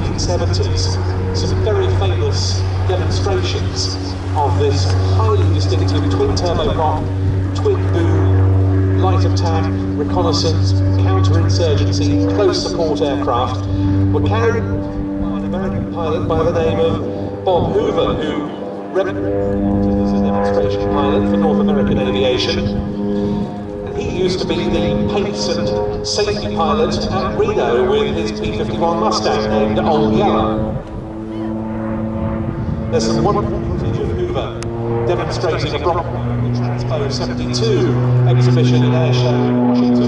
1970s, some very famous demonstrations of this highly distinctive twin-turbo prop, twin-boom, light attack, reconnaissance, counterinsurgency, close support aircraft were carried by an American pilot by the name of Bob Hoover, who represented as a demonstration pilot for North American aviation. And he used to be the pace and safety pilot at Reno with his P-51 Mustang named Old Yeller. There's some wonderful footage of Hoover demonstrating a Bronco at the Transpo 72 exhibition and air show in Washington.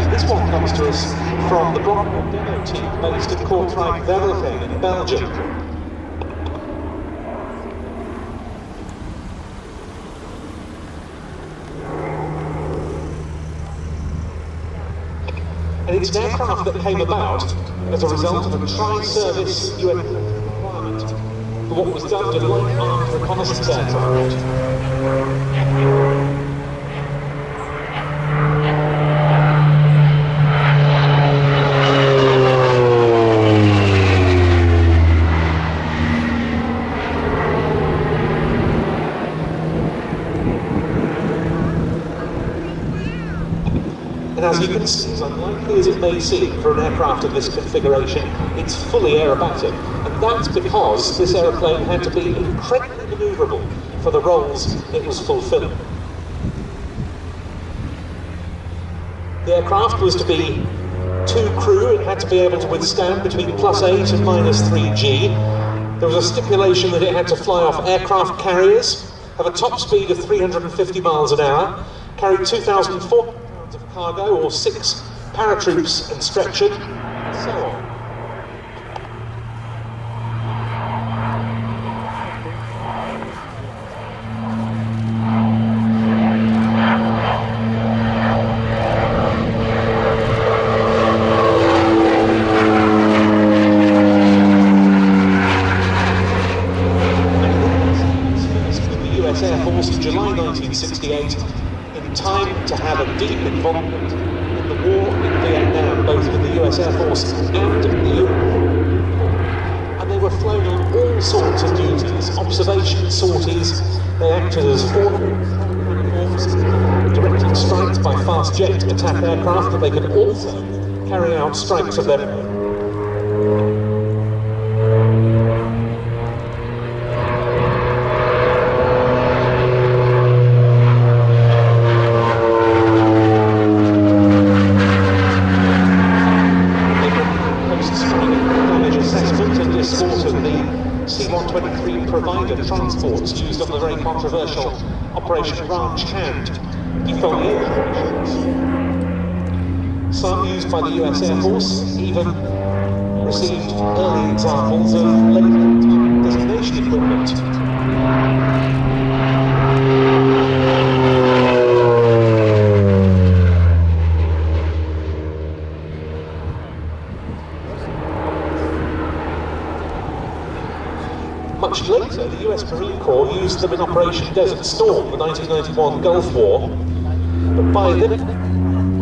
This one comes to us from the Bronco demo team based at Kortrijk-Velgen in Belgium. And it's an aircraft that came about as a result of a tri-service UN requirement for what was dubbed a light armed reconnaissance aircraft. And as you can see, as unlikely as it may seem for an aircraft of this configuration, it's fully aerobatic. And that's because this aeroplane had to be incredibly manoeuvrable for the roles it was fulfilling. The aircraft was to be 2 crew. It had to be able to withstand between +8 and -3 G. There was a stipulation that it had to fly off aircraft carriers, have a top speed of 350 miles an hour, carry 2,400 pounds of cargo or 6 paratroops and stretchered, and so on. Air Force in July 1968 in time to have a deep involvement in the war in Vietnam, both with the US Air Force and the US. And they were flown on all sorts of duties, observation sorties. They acted as platforms, directing strikes by fast jet attack aircraft, but they could also carry out strikes of their own. C-123 provider transports used on the very controversial Operation Ranch Hand defoliation missions. Some used by the US Air Force even received early examples of late designation equipment. Much later, the US Marine Corps used them in Operation Desert Storm, the 1991 Gulf War, but by then it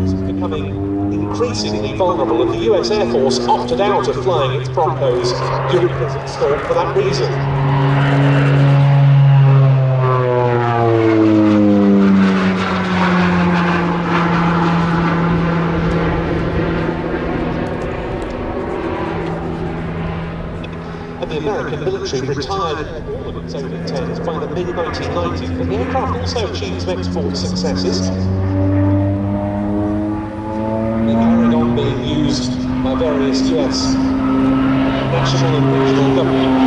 was becoming increasingly vulnerable, and the US Air Force opted out of flying its Broncos during Desert Storm for that reason. And the American military retired all of its OV-10s by the mid-1990s, but the aircraft also achieved some export successes. They carried on being used by various US national and regional governments.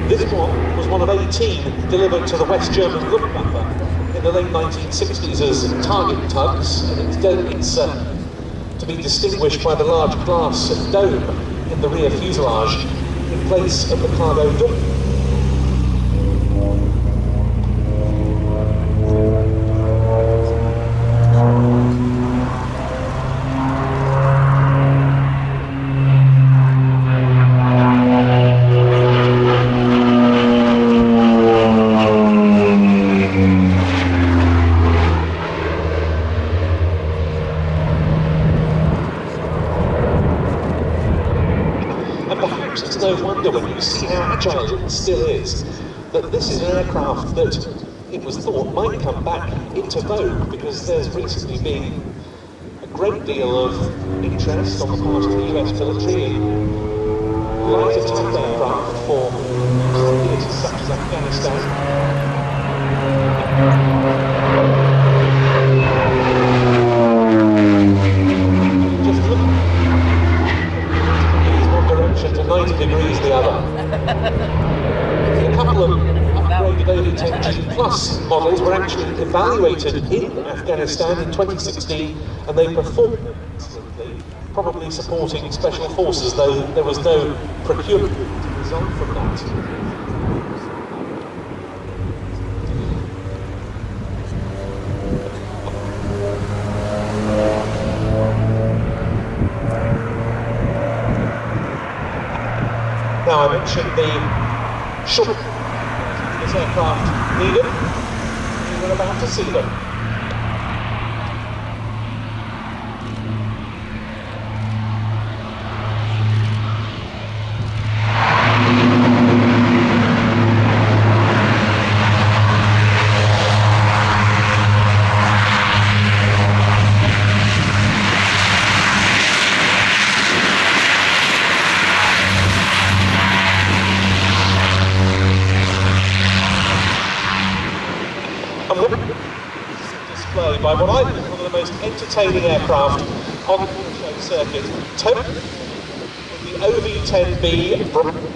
This one was one of 18 delivered to the West German Luftwaffe in the late 1960s as target tugs, and it's to be distinguished by the large glass dome in the rear fuselage in place of the cargo dome. wonder, when you see how agile it still is, that this is an aircraft that it was thought might come back into vogue, because there's recently been a great deal of interest on the part of the US military in light attack aircraft for theatres such as Afghanistan. Just look one direction to 90 degrees the other. A couple of upgraded OV-10B Plus models were actually evaluated in Afghanistan in 2016, and they performed excellently, probably supporting special forces, though there was no procurement result from that. Now, I mentioned the Shuttleworth this aircraft needed. We're about to see them. Display by what I think is one of the most entertaining aircraft on the show circuit, with the OV-10B Bronco.